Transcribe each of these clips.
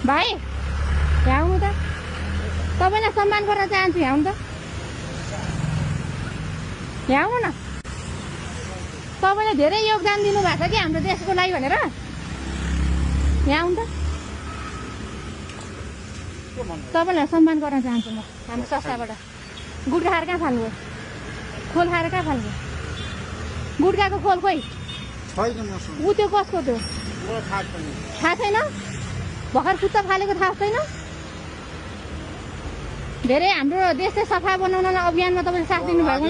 भाइ भ्याउनु त तपाईँलाई सम्मान गर्न चाहन्छु भ्याउनु त भ्याउनु न तपाईँले धेरै योगदान दिनुभएको छ कि हाम्रो देशको लागि भनेर भ्याउनु त तपाईँलाई सम्मान गर्न चाहन्छु म हाम्रो संस्थाबाट गुट्खा खाएर कहाँ फाल्नुभयो खोल खाएर कहाँ फाल्नुभयो गुट्खाको खोल खोइ ऊ त्यो कसको त्यो थाहा छैन भर्खर कुत्ता फालेको थाहा छैन धेरै हाम्रो देश चाहिँ सफा बनाउन अभियानमा तपाईँले साथ दिनुभएको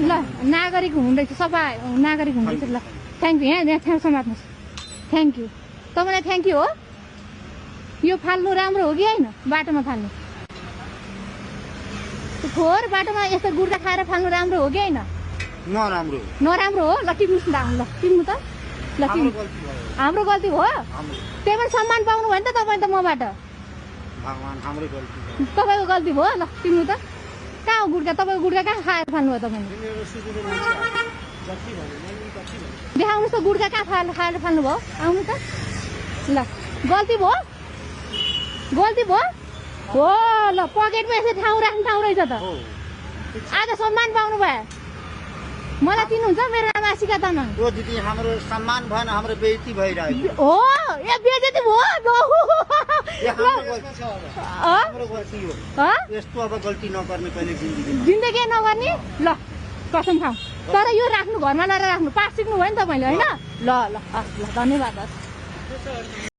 ल नागरिक हुनुहुँदैछ सफा नागरिक हुनुहुँदैछ ल थ्याङ्क यू यहाँ ठाउँ समात्नुहोस् थ्याङ्क यू तपाईँलाई थ्याङ्क यू हो यो फाल्नु राम्रो हो कि होइन बाटोमा फाल्नु फोहोर बाटोमा यस्तो गुड्का खाएर फाल्नु राम्रो हो कि होइन नराम्रो हो ल टिप्नुहोस् न ल टिप्नु त ल हाम्रो गल्ती भयो त्यही पनि सम्मान पाउनु भयो नि त तपाईँ त मबाट तपाईँको गल्ती भयो ल टिप्नु त कहाँ हो गुड्का तपाईँको गुड्का कहाँ खाएर फाल्नुभयो तपाईँले देखाउनुहोस् त गुड्का कहाँ खाएर फाल्नुभयो आउनु त ल गल्ती भयो हो ल पकेटमा यसो ठाउँ राख्ने ठाउँ रहेछ त आज सम्मान पाउनु भयो मलाई चिन्नुहुन्छ मेरो नाम आशिका तामाङ हो दिदी हाम्रो सम्मान भएन हाम्रो बेइज्जती भइरहेको हो ए बेइज्जती भयो हाम्रो गल्ती हो यस्तो अब गल्ती नगर्ने कहिले जिन्दगी नगर्ने ल कसम खाऊ तर यो राख्नु घरमा ल्याएर राख्नु पाठ सिक्नु भयो नि तपाईँले होइन ल ल हस् ल धन्यवाद हस्